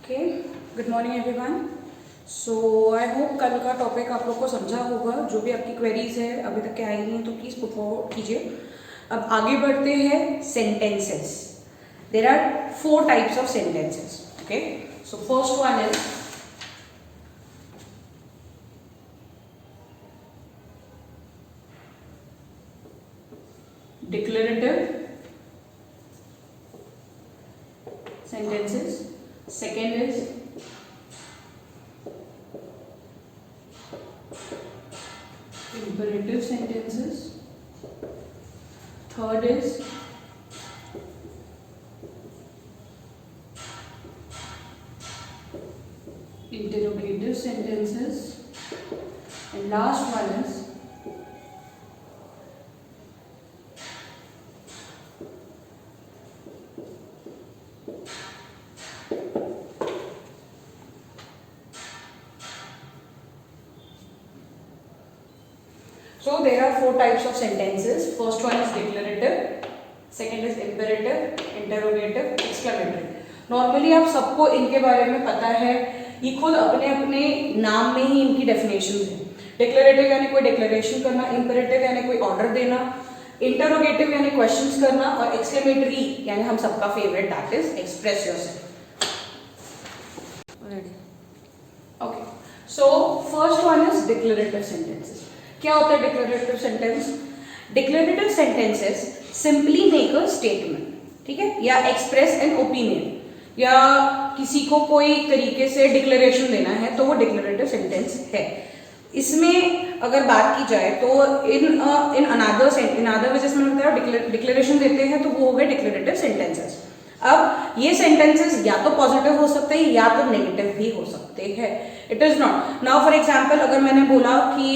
Okay, good morning everyone. So I hope कल का topic आप लोग को समझा होगा। जो भी आपकी क्वेरीज है अभी तक के आई नहीं तो प्लीज़ पुट फॉरवर्ड कीजिए। अब आगे बढ़ते हैं sentences. There are 4 types of sentences. Okay, so first one is declarative sentences. Second is imperative sentences. Third is interrogative sentences, and last one is so there are 4 types of sentences. First one is declarative, second is imperative, interrogative, exclamatory. Normally आप सबको इनके बारे में पता है, ये खुद अपने अपने नाम में ही इनकी डेफिनेशन है। डिक्लेरेटिव यानी कोई डिक्लेरेशन करना, इंपेरेटिव यानी कोई ऑर्डर देना, इंटरोगेटिव यानी क्वेश्चंस करना, और एक्सक्लेमेटरी यानी हम सबका favourite, that is express yourself. Okay, so first one is declarative sentences. क्या होता है declarative sentence? Declarative sentences simply make a statement, ठीक है, या एक्सप्रेस एन ओपिनियन, या किसी को कोई तरीके से डिक्लेरेशन देना है तो वो डिक्लेरेटिव सेंटेंस है। इसमें अगर बात की जाए तो इन अनदर वे जैसे मैंने बताया डिक्लेरेशन देते हैं तो वो हो गए डिक्लेरेटिव सेंटेंसेस। अब ये सेंटेंसेस या तो पॉजिटिव हो सकते हैं या तो नेगेटिव भी हो सकते हैं। It is not now for example अगर मैंने बोला कि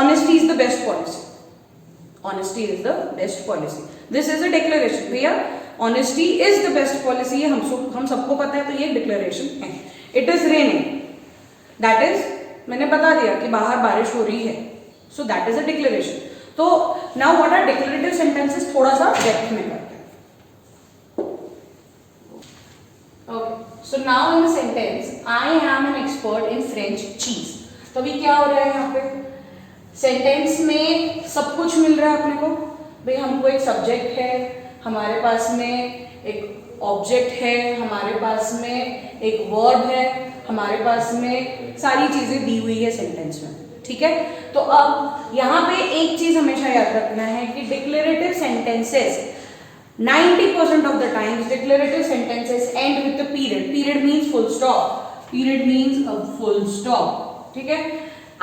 honesty is the best policy, honesty is the best policy, this is a declaration. भैया honesty is the best policy, ये हम सबको पता है, तो ये डिक्लेरेशन है। It is raining, that is मैंने बता दिया कि बाहर बारिश हो रही है, so that is a declaration. तो now what are declarative sentences, थोड़ा सा डेप्थ में करते हैं। Okay, so now in the sentence I am an expert in French चीज। तो अभी क्या हो रहा है यहाँ पे, सेंटेंस में सब कुछ मिल रहा है अपने को। भाई हमको एक सब्जेक्ट है, हमारे पास में एक ऑब्जेक्ट है, हमारे पास में एक वर्ब है, हमारे पास में सारी चीजें दी हुई है सेंटेंस में, ठीक है। तो अब यहाँ पे एक चीज हमेशा याद रखना है कि declarative sentences 90% of the times declarative sentences and with the period. Period means full stop, period means a full stop, ठीक है।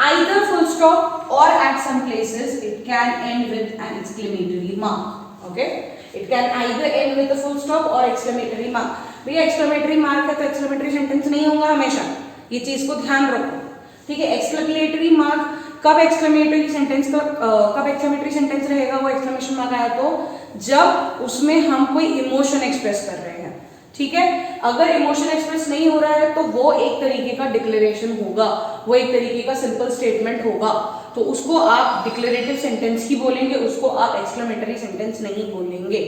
either full stop or at some places it can end with an exclamatory mark. Okay, it can either end with a full stop or exclamatory mark. भैया exclamatory mark है तो exclamatory sentence नहीं होगा हमेशा, ये चीज को ध्यान रखो, ठीक है। exclamatory mark कब exclamatory sentence कब exclamatory sentence रहेगा, वो exclamation mark आया तो जब उसमें हम कोई इमोशन एक्सप्रेस कर रहे हैं, ठीक है। अगर इमोशन एक्सप्रेस नहीं हो रहा है तो वो एक तरीके का डिक्लेरेशन होगा, वो एक तरीके का सिंपल स्टेटमेंट होगा, तो उसको आप डिक्लेरेटिव सेंटेंस ही बोलेंगे, उसको आप एक्सक्लेमेटरी सेंटेंस नहीं बोलेंगे।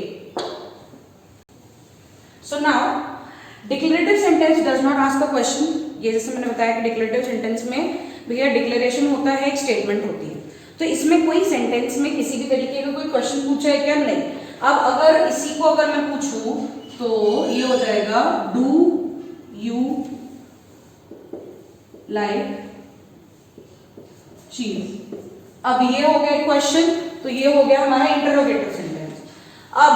So now declarative sentence does not ask a question. ये जैसे मैंने बताया कि डिक्लेरेटिव सेंटेंस में भैया डिक्लेरेशन होता है, एक स्टेटमेंट होती है, तो इसमें कोई सेंटेंस में किसी भी तरीके का कोई क्वेश्चन पूछा है क्या? नहीं। अब अगर इसी को अगर मैं पूछूं तो ये हो जाएगा डू यू लाइक चीज। अब ये हो गया क्वेश्चन, तो ये हो गया हमारा इंटरोगेटिव सेंटेंस। अब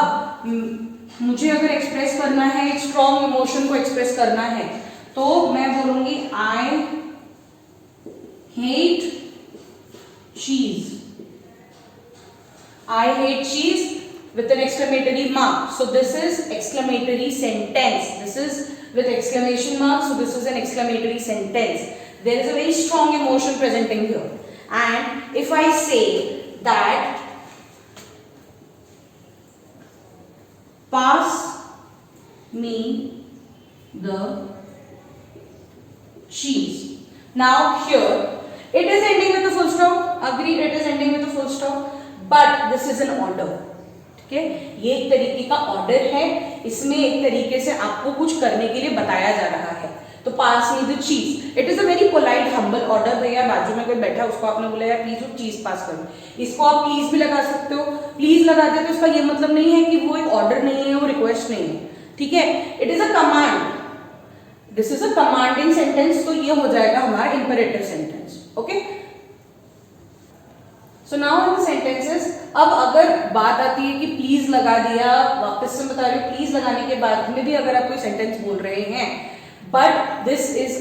मुझे अगर एक्सप्रेस करना है, एक स्ट्रॉन्ग इमोशन को एक्सप्रेस करना है, तो मैं बोलूंगी आई हेट चीज, आई हेट चीज with an exclamatory mark. So this is exclamatory sentence. This is with exclamation mark. So this is an exclamatory sentence. There is a very strong emotion presenting here. And if I say that pass me the cheese. Now here it is ending with a full stop. Agreed, it is ending with a full stop. But this is an order. ठीक है, ये एक तरीके का order है, इसमें एक तरीके से आपको कुछ करने के लिए बताया जा रहा है। तो पास मी द चीज, it is a very polite humble order. भैया बाजू में कोई बैठा उसको आपने बोला यार प्लीज वो चीज पास करो, इसको आप प्लीज भी लगा सकते हो। प्लीज लगा दे तो इसका ये मतलब नहीं है कि वो एक ऑर्डर नहीं है, वो रिक्वेस्ट नहीं है, ठीक है। It is a command, this is a commanding sentence, तो ये हो जाएगा हमारा imperative sentence. Okay, so now in the sentences, अब अगर बात आती है कि प्लीज लगा दिया, वापस से बता रही हूँ, प्लीज लगाने के बाद में भी अगर आप कोई सेंटेंस बोल रहे हैं, but this is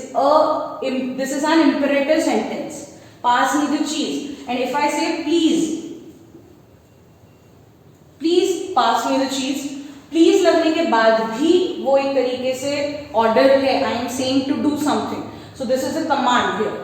N imperative sentence, pass me the चीज, एंड इफ आई से प्लीज पास मी द चीज, प्लीज लगने के बाद भी वो एक तरीके से ऑर्डर है, I am saying to do something, so this is a command here,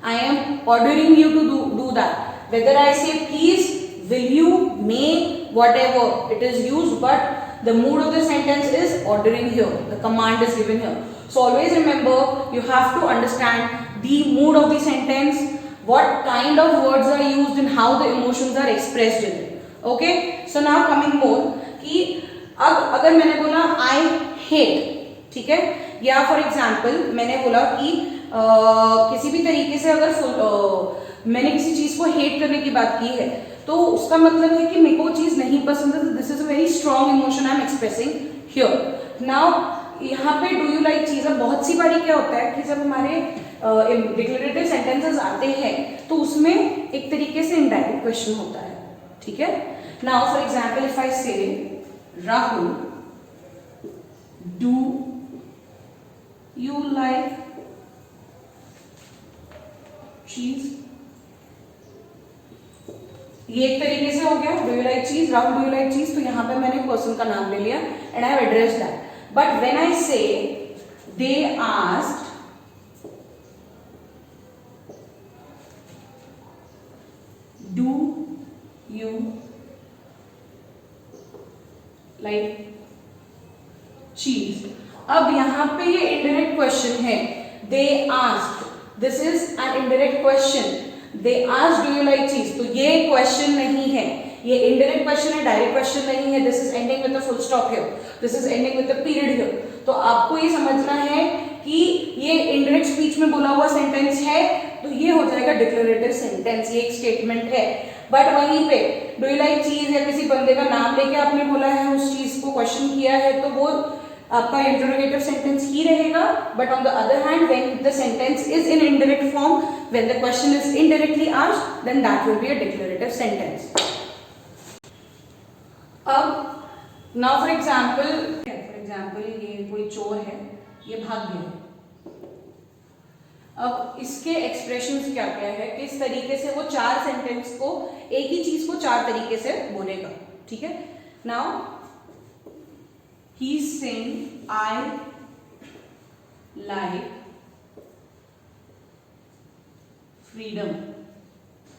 I am ordering you to do that. Whether I say please, will you, may, whatever it is used, but the mood of the sentence is ordering here, the command is given here. So always remember, you have to understand the mood of the sentence, what kind of words are used and how the emotions are expressed in it. Okay, so now coming more कि अब अगर मैंने बोला I hate, ठीक है, या for example मैंने बोला कि किसी भी तरीके से अगर मैंने किसी चीज को हेट करने की बात की है, तो उसका मतलब है कि मेरे को चीज नहीं पसंद है, this is a very strong emotion I am expressing here. Now यहाँ पे डू यू लाइक चीज, अब बहुत सी बारी क्या होता है कि जब हमारे डिक्लेरेटिव सेंटेंसेस आते हैं तो उसमें एक तरीके से इनडायरेक्ट क्वेश्चन होता है, ठीक है। Now for example if I से राहुल डू यू लाइक चीज, ये एक तरीके से हो गया, डू यू लाइक चीज, Rahul do you like cheese, तो यहां पे मैंने पर्सन का नाम ले लिया and I have addressed that. But when I say they asked do you like cheese, अब यहां पे ये इनडायरेक्ट क्वेश्चन है, they asked, this is an indirect question, they asked do you like cheese, तो ये क्वेश्चन नहीं है, ये इनडायरेक्ट क्वेश्चन है, डायरेक्ट क्वेश्चन नहीं है, this is ending with a full stop here, this is ending with a period here. तो आपको ये समझना है कि ये इनडायरेक्ट स्पीच में बोला हुआ सेंटेंस है, तो ये हो जाएगा डिक्लेरेटिव सेंटेंस, ये एक स्टेटमेंट है। बट वहीं पे डू यू लाइक चीज या किसी बंदे का नाम लेके आपने बोला है, उस चीज को क्वेश्चन किया है, तो वो आपका इंटरोगेटिव सेंटेंस ही रहेगा। But on the other hand when the sentence is in indirect form, when the question is indirectly asked, then that will be a declarative sentence. अब नाउ फॉर एग्जाम्पल ये कोई चोर है, ये भाग गया, अब इसके एक्सप्रेशंस क्या क्या है, किस तरीके से वो चार सेंटेंस को, एक ही चीज को चार तरीके से बोलेगा, ठीक है। Now he's saying I like freedom,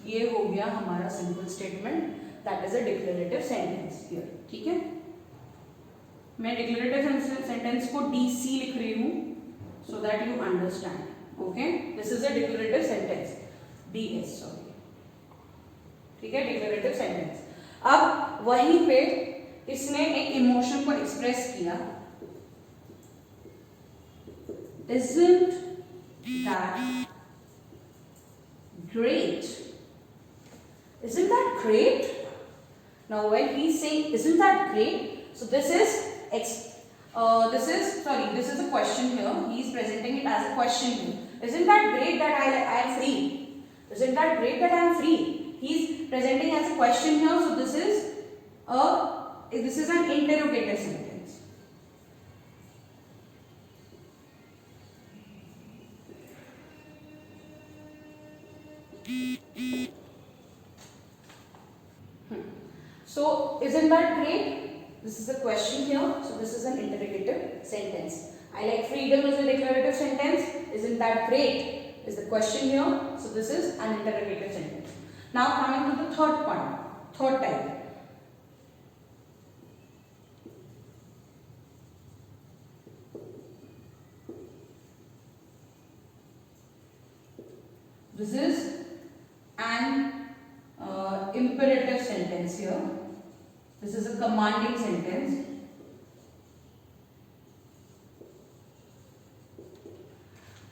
ये हो गया हमारा simple statement, that is a declarative sentence here, ठीक है। मैं डिक्लेरेटिव सेंटेंस को डीसी लिख रही हूं so that you understand, okay, this is a declarative sentence, DS sorry, ठीक है, डिक्लेरेटिव सेंटेंस। अब वहीं पे इसने एक इमोशन को एक्सप्रेस किया, isn't that great, isn't that great, now when he's saying isn't that great, so this is a question here, he is presenting it as a question here, isn't that great that I am free, isn't that great that I am free, he is presenting as a question here, so this is an interrogative sentence. So isn't that great? This is a question here, so this is an interrogative sentence. I like freedom is a declarative sentence, isn't that great is the question here, so this is an interrogative sentence. Now coming to the third point, third type. This is an imperative sentence here. This is a commanding sentence.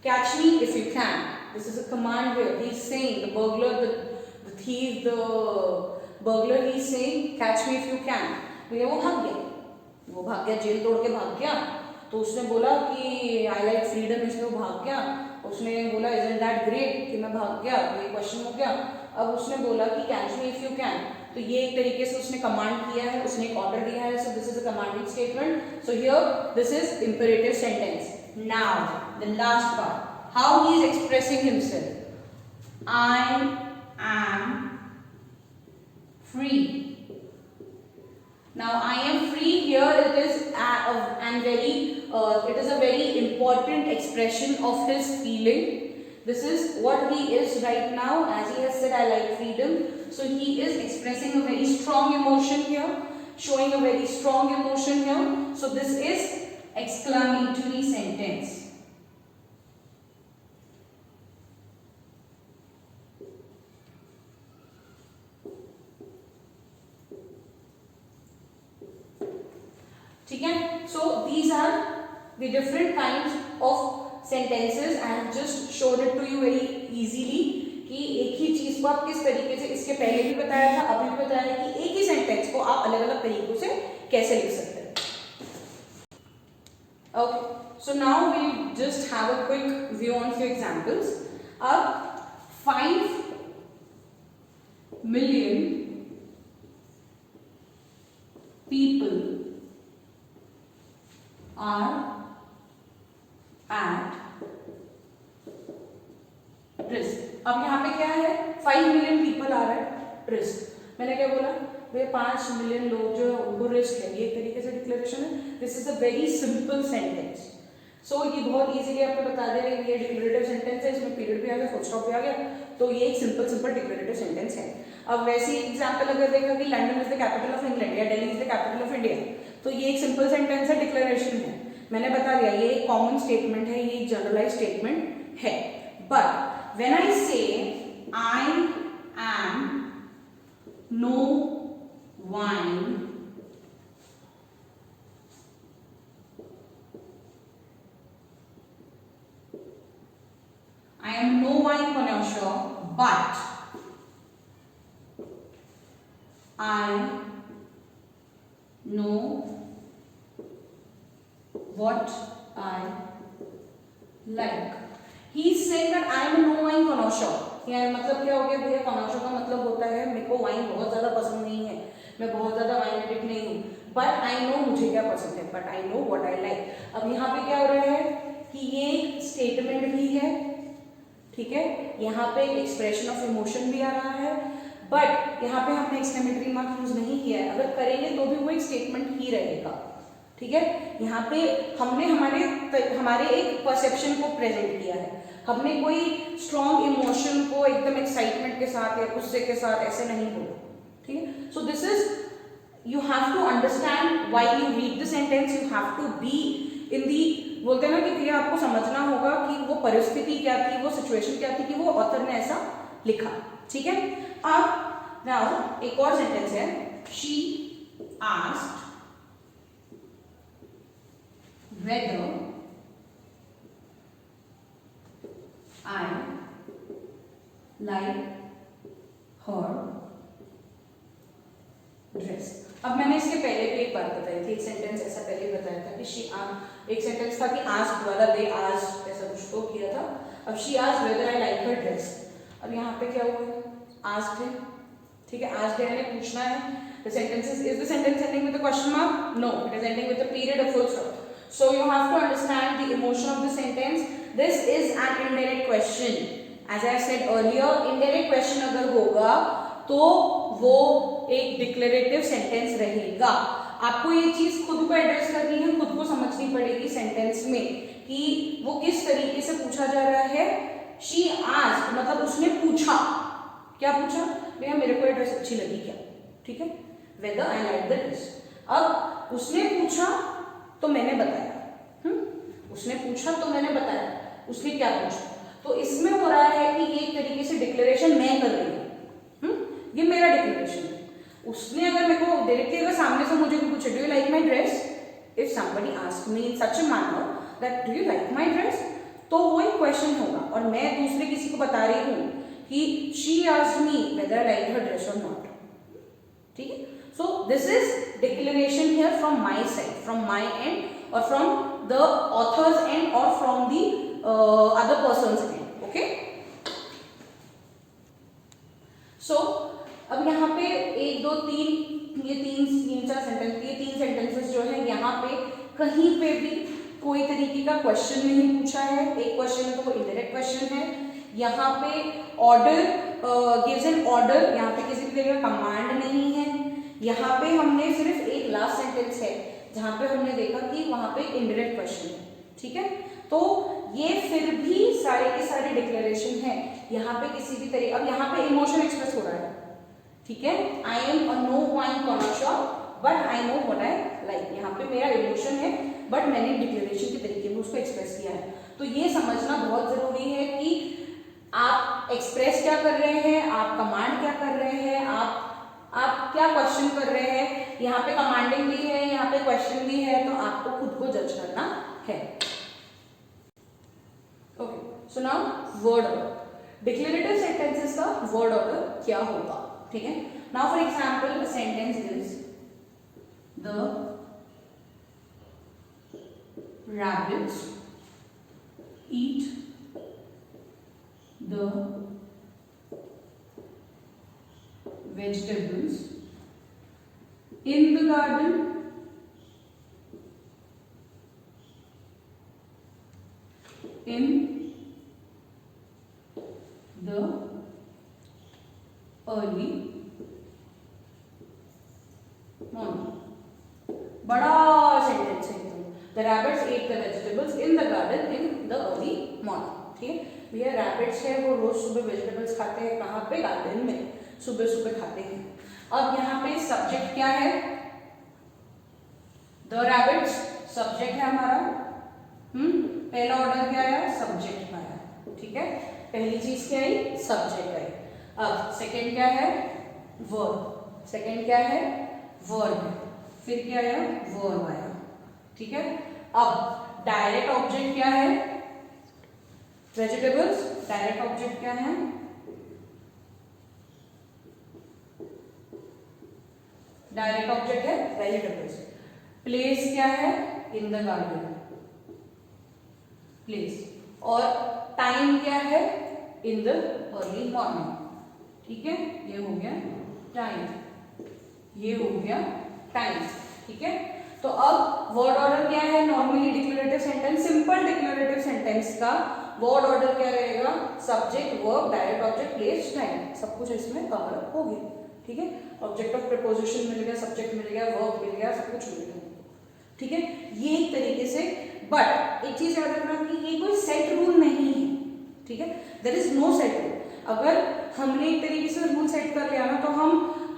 Catch me if you can. This is a command here. He's saying, the burglar, the thief, the burglar, he's saying, catch me if you can. तो ये वो भाग गया, jail तोड़ के भाग गया. तो उसने बोला कि आई लाइक फ्रीडम, इसलिए वो भाग गया. उसने बोला isn't that great कि मैं भाग गया. तो ये क्वेश्चन हो गया. अब उसने बोला कि catch me if you can. तो ये एक तरीके से उसने कमांड किया है, उसने एक ऑर्डर दिया है. So this is a commanding statement. So here this is imperative sentence. Now the last part, how he is expressing himself. I am free. Now I am free here, it is it is a very important expression of his feeling. This is what he is right now, as he has said, I like freedom. So he is expressing a very strong emotion here, showing a very strong emotion here. So this is exclamatory sentence. ठीक है. So these are the different kinds of sentences. I have just showed it to you very easily कि एक ही चीज को आप किस तरीके से, इसके पहले भी बताया था, अभी भी बताया कि एक ही सेंटेंस को आप अलग अलग तरीकों से कैसे लिख सकते हैं. Okay, so now we just have a quick view on few examples. अब 5 million people are at risk. अब यहाँ पे क्या है, 5 million people are at risk. मैंने क्या बोला, वे 5 मिलियन लोग जो है उनको रिस्क है. ये एक तरीके से डिक्लेरेशन है. This is a very simple sentence. So ये बहुत इजीली आपको बता दे रहे हैं ये डिक्लेरेटिव सेंटेंस है. इसमें पीरियड भी आ गया, फुल स्टॉप भी आ गया. तो ये एक सिंपल डिक्लेरेटिव सेंटेंस है. अब वैसे एग्जांपल अगर देखा कि London is the capital of England या Delhi is the capital of India, तो ये एक सिंपल सेंटेंस है, डिक्लेरेशन है. मैंने बता दिया ये एक कॉमन स्टेटमेंट है, ये एक जनरलाइज स्टेटमेंट है. But when I say I am no wine I am no wine connoisseur, but I know what I like. He is saying that I am no wine connoisseur. यार मतलब क्या हो गया भैया, connoisseur का मतलब होता है मेरे को वाइन बहुत ज्यादा पसंद नहीं है, मैं बहुत ज्यादा वाइन एडिक्ट नहीं हूँ, बट आई नो मुझे क्या पसंद है, but I know what I like. अब यहाँ पे क्या हो रहा है कि ये एक स्टेटमेंट भी है, ठीक है, यहाँ पे एक्सप्रेशन ऑफ इमोशन भी आ रहा है, बट यहाँ पे हमने एक्सक्लेमेटरी मार्क यूज नहीं किया है. अगर करेंगे तो भी वो एक स्टेटमेंट ही रहेगा. ठीक है, यहाँ पे हमने हमारे एक परसेप्शन को प्रेजेंट किया है. हमने कोई स्ट्रॉन्ग इमोशन को एकदम एक्साइटमेंट के साथ या गुस्से के साथ ऐसे नहीं बोला. ठीक है. So this is, you have to understand why you read the sentence. You have to be in the, बोलते हैं ना कि भैया आपको समझना होगा कि वो परिस्थिति क्या थी, वो सिचुएशन क्या थी कि वो ऑथर ने ऐसा लिखा. ठीक है. अब नाउ एक और सेंटेंस है, she asked whether I like her dress. अब मैंने इसके पहले भी एक बात बताई थी, एक सेंटेंस ऐसा पहले बताया था कि एक सेंटेंस था कि आस्क द्वारा दे आस्क ऐसा कुछ तो किया था. अब she asked whether I like her dress. अब यहाँ पे क्या हुआ है, आस्क्ड है. ठीक है, आस्क्ड है यानी पूछना है. The sentence is the sentence ending with a question mark? No, it is ending with a period, a full stop. So you have to understand the emotion of the sentence. This is an indirect question. As I said earlier, indirect question अगर होगा तो वो एक declarative sentence रहेगा. आपको ये चीज खुद को एड्रेस करनी है, खुद को समझनी पड़ेगी सेंटेंस में कि वो किस तरीके से पूछा जा रहा है. शी आस्क्ड मतलब उसने पूछा, क्या पूछा, भैया मेरे को ड्रेस अच्छी लगी क्या. ठीक है, whether I like the dress. अब उसने पूछा तो मैंने बताया. उसने पूछा तो मैंने बताया. उसने क्या पूछा, तो इसमें हो रहा है कि ये एक तरीके से डिक्लेरेशन मैं कर रही हूँ. ये मेरा डिक्लेरेशन है. उसने अगर मेरे को डायरेक्टली अगर सामने से मुझे पूछे do you like my dress, if somebody ask me in such a manner that do you like my dress, तो वो एक क्वेश्चन होगा और मैं दूसरे किसी को बता रही हूँ कि she asked me whether I like her dress और नॉट, ठीक है। So this is declaration here from my side, from my end और फ्रॉम द ऑथर्स एंड और from the other person's end, okay. So अब यहाँ पे 1 2 3 ये 3 4 sentence, ये 3 सेंटेंसेस जो है यहाँ पे कहीं पे भी कोई तरीके का क्वेश्चन नहीं पूछा है। एक क्वेश्चन है तो वो इनडायरेक्ट क्वेश्चन है। यहाँ पे ऑर्डर गिव्स एन ऑर्डर, यहाँ पे किसी भी तरह का कमांड नहीं है। यहाँ पे हमने सिर्फ एक लास्ट सेंटेंस है जहाँ पे हमने देखा कि वहाँ पे इनडायरेक्ट क्वेश्चन है, ठीक है। तो ये फिर भी सारे के सारे डिक्लेरेशन है। यहाँ पे किसी भी तरह, अब यहाँ पे इमोशन एक्सप्रेस हो रहा है, ठीक है। I am a no wine connoisseur but I know what I like, यहाँ पे मेरा इमोशन है बट मैंने डिक्लेरेशन के तरीके में उसको एक्सप्रेस किया है। तो ये समझना बहुत जरूरी है कि आप एक्सप्रेस क्या कर रहे हैं, आप कमांड क्या कर रहे हैं, आप क्या क्वेश्चन कर रहे हैं। यहाँ पे कमांडिंग भी है, यहाँ पे क्वेश्चन भी है, तो आपको खुद को जज करना है। Okay, so now word order, declarative sentences का वर्ड ऑर्डर क्या होगा, ठीक है। Now for example a sentence is the rabbits eat the vegetables in the garden in the early morning। बड़ा सेंटेंस है। The rabbits ate the vegetables in the garden in the early morning, ठीक है भैया। Rabbits है वो रोज सुबह vegetables खाते हैं, कहाँ पे, गार्डन में, सुबह सुबह खाते हैं। अब यहाँ पे सब्जेक्ट क्या है, द रैबिट्स सब्जेक्ट है हमारा। पहला ऑर्डर क्या आया, सब्जेक्ट का आया, ठीक है। पहली चीज क्या आई, सब्जेक्ट आई। अब सेकंड क्या है, वर्ब। सेकंड क्या है, वर्ब। फिर क्या आया, वर्ब आया, ठीक है। अब डायरेक्ट ऑब्जेक्ट क्या है, वेजिटेबल्स। डायरेक्ट ऑब्जेक्ट क्या है, डायरेक्ट ऑब्जेक्ट है वेजिटेबल्स। प्लेस क्या है, इन द गार्डन, प्लेस। और टाइम क्या है, इन द अर्ली मॉर्निंग, ठीक है। ये हो गया टाइम, ये हो गया टाइम, ठीक है। तो अब वर्ड ऑर्डर क्या है, normally declarative sentence, simple declarative sentence का वर्ड ऑर्डर क्या रहेगा, subject, verb, direct object, place, time, सब कुछ इसमें कवर हो गया, ठीक है। ऑब्जेक्ट ऑफ प्रीपोजिशन मिल गया, सब्जेक्ट मिल गया, वर्ब मिल गया, सब कुछ मिल गया, ठीक है। ये एक तरीके से, बट एक चीज याद रखना कि ये कोई सेट रूल नहीं है, ठीक है। There is no set rule. अगर हमने एक तरीके से रूल सेट कर लिया ना, तो हम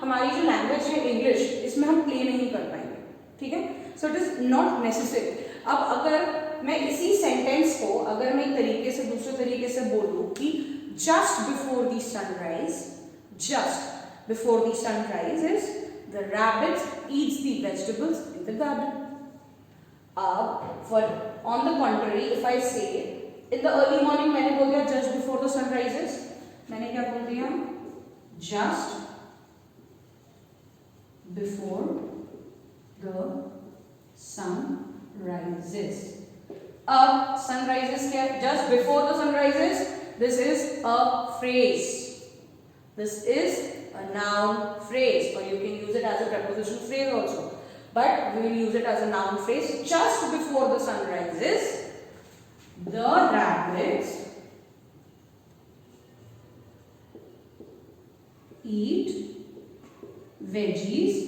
हमारी जो लैंग्वेज है इंग्लिश, इसमें हम प्ले नहीं कर पाएंगे, ठीक है। So it is not necessary. अब अगर मैं इसी सेंटेंस को अगर मैं एक तरीके से दूसरे तरीके से बोलूं कि just before the sunrise, just before the sunrise is the rabbit eats the vegetables in the garden. अब for on the contrary if I say in the early morning, मैंने बोल दिया जस्ट बिफोर द सनराइजेस, मैंने क्या बोल दिया, just before the sun rises। अब sunrises क्या, just before the sun rises, this is a phrase, this is a noun phrase, or you can use it as a preposition phrase also, but we will use it as a noun phrase। just before the sun rises, the rabbits eat veggies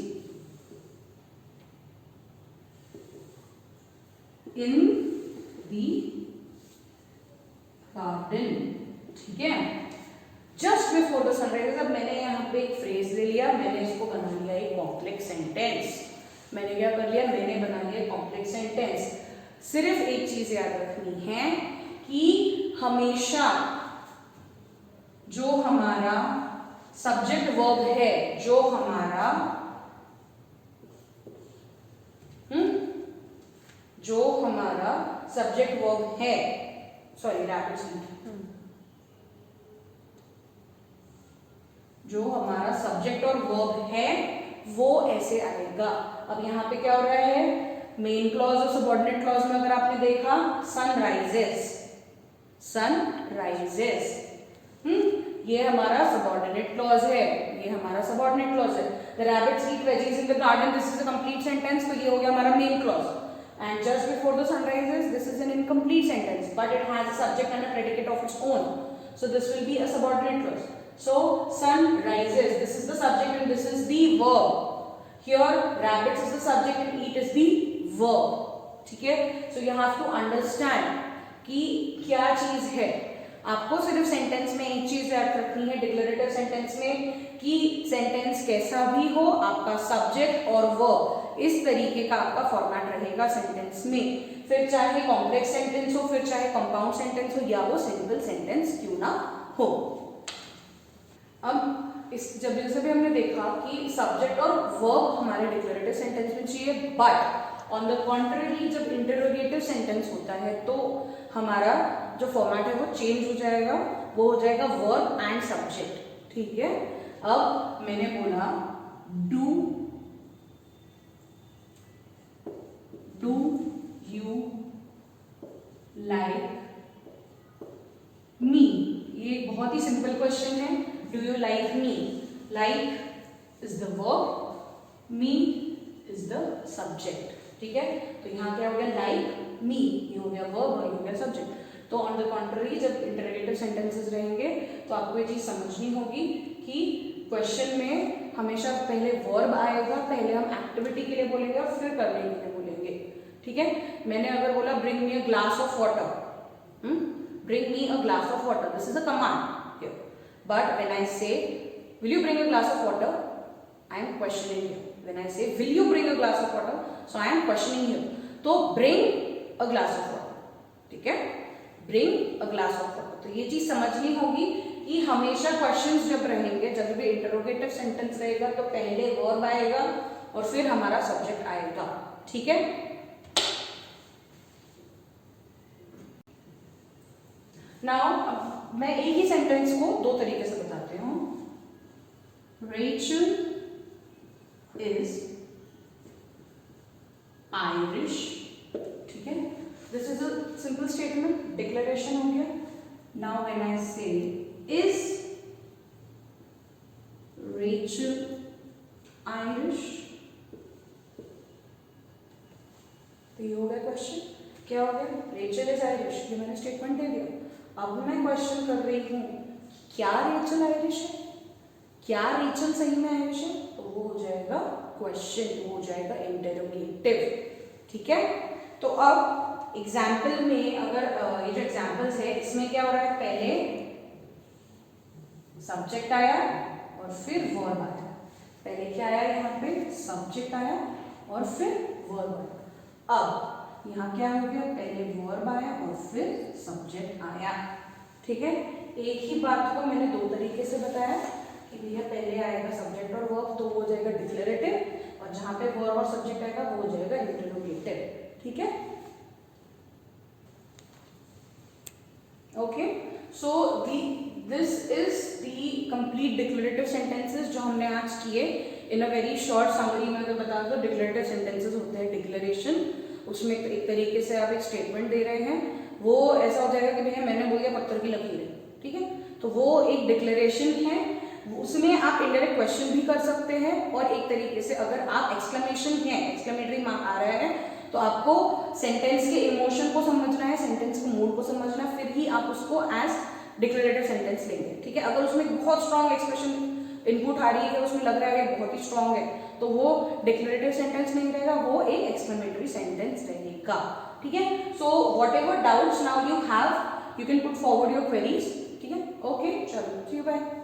in the garden, ठीक है। Just before the sunrise. अब मैंने यहाँ पे एक phrase ले लिया, मैंने इसको बना लिया एक कॉम्प्लेक्स सेंटेंस। मैंने क्या कर लिया, मैंने बना लिया कॉम्प्लेक्स सेंटेंस। सिर्फ एक चीज याद रखनी है कि हमेशा जो हमारा सब्जेक्ट वर्ब है जो हमारा जो हमारा सब्जेक्ट वर्ब है, सॉरी जो हमारा सब्जेक्ट और वर्ब है वो ऐसे आएगा। अब यहाँ पे क्या हो रहा है, मेन क्लॉज और सबऑर्डिनेट क्लॉज में अगर आपने देखा सनराइजेस, सनराइजेस, ये हमारा सबऑर्डिनेट क्लॉज है, ये हमारा सबऑर्डिनेट क्लॉज है। The rabbits eat veggies in the garden, this is a complete sentence, तो ये हो गया हमारा main clause. And just before the sun rises, this is an incomplete sentence but it has a subject and a predicate of its own, so this will be a subordinate clause. So sun rises, this is the subject and this is the verb. Here rabbits is the subject and eat is the verb. ठीक है, so you have to understand कि क्या चीज है। आपको सिर्फ sentence में एक चीज याद रखनी है डिक्लेरेटिव सेंटेंस में कि सेंटेंस कैसा भी हो, आपका सब्जेक्ट और वर्ब इस तरीके का आपका फॉर्मेट रहेगा सेंटेंस में, फिर चाहे कॉम्प्लेक्स सेंटेंस हो, फिर चाहे कंपाउंड सेंटेंस हो, या वो सिंपल सेंटेंस क्यों ना हो। अब इस जब जैसे भी हमने देखा कि सब्जेक्ट और वर्ब हमारे डिक्लेरेटिव सेंटेंस में चाहिए, बट ऑन द कॉन्ट्ररी जब इंटरोगेटिव सेंटेंस होता है तो हमारा जो फॉर्मेट है वो चेंज हो जाएगा, वो हो जाएगा वर्ब एंड सब्जेक्ट। ठीक है, अब मैंने बोला डू यू लाइक मी, ये एक बहुत ही सिंपल क्वेश्चन है। Do you like me? Like is the verb, me is the subject. ठीक है, तो यहाँ क्या हो गया, like me, ये हो गया verb और ये हो गया subject। तो on the contrary जब interrogative sentences रहेंगे तो आपको ये चीज समझनी होगी कि क्वेश्चन में हमेशा पहले verb आएगा, पहले हम एक्टिविटी के लिए बोलेंगे और फिर करने के लिए बोलेंगे। ठीक है, मैंने अगर बोला bring me a glass of water, bring me a glass of water, this is a command here. But when I say, will you bring a glass of water? I am questioning you. When I say, will you bring a glass of water? So I am questioning you. तो bring a glass of water. ठीक है? Bring a glass of water. तो ये चीज समझनी होगी कि हमेशा क्वेश्चंस जब रहेंगे, जब भी इंटरोगेटिव सेंटेंस रहेगा तो पहले वर्ब आएगा और फिर हमारा सब्जेक्ट आएगा। ठीक है? नाउ मैं एक ही सेंटेंस को दो तरीके से बताती हूँ। रेचल इज आयरिश, ठीक है, this is a simple statement, declaration हो गया। नाउ व्हेन आई से इज रेचल आयरिश, तो ये हो गया क्वेश्चन। क्या हो गया, रेचल इज आयरिश, ये मैंने स्टेटमेंट दे दिया। अब मैं क्वेश्चन कर रही हूं क्या रेचल आयरिश है, क्या रेचल सही में आयरिश है, तो वो हो जाएगा क्वेश्चन, वो हो जाएगा इंटरोगेटिव। ठीक है, तो अब एग्जाम्पल में अगर ये जो एग्जाम्पल्स है इसमें क्या हो रहा है, पहले सब्जेक्ट आया और फिर वर्ब आया। पहले क्या आया, यहाँ पे सब्जेक्ट आया और फिर वर्ब आया। अब यहाँ क्या हो गया, पहले वर्ब आया और फिर सब्जेक्ट आया। ठीक है, एक ही बात को मैंने दो तरीके से बताया कि भैया पहले आएगा सब्जेक्ट और वर्ब तो वो हो जाएगा डिक्लेरेटिव, और जहां पे वर्ब और सब्जेक्ट आएगा वो हो जाएगा इंटरोगेटिव। ठीक है, okay, so this is the complete declarative sentences जो हमने आज किए। इन अ वेरी शॉर्ट समरी में अगर बता दो, डिक्लेरेटिव सेंटेंसेस होते हैं डिक्लेरेशन, उसमें एक तरीके से आप एक स्टेटमेंट दे रहे हैं, वो ऐसा हो जाएगा कि भैया मैंने बोल दिया पत्थर की लकीर है। ठीक है, तो वो एक डिक्लेरेशन है, उसमें आप इनडायरेक्ट क्वेश्चन भी कर सकते हैं, और एक तरीके से अगर आप एक्सक्लेमेशन है, एक्सक्लेमेटरी मार्क आ रहा है, तो आपको सेंटेंस के इमोशन को समझना है, सेंटेंस के मूड को समझना है, फिर ही आप उसको एज डिक्लेरेटिव सेंटेंस लेंगे। ठीक है, अगर उसमें बहुत स्ट्रॉन्ग एक्सप्रेशन इनपुट आ रही है, उसमें लग रहा है कि बहुत ही स्ट्रॉन्ग है, तो वो डिक्लेरेटिव सेंटेंस नहीं रहेगा, वो एक एक्सक्लेमेटरी सेंटेंस रहेगा। ठीक है, so what ever doubts now you have, you can put forward your queries. ठीक है, ओके, चलो, सी यू, बाय।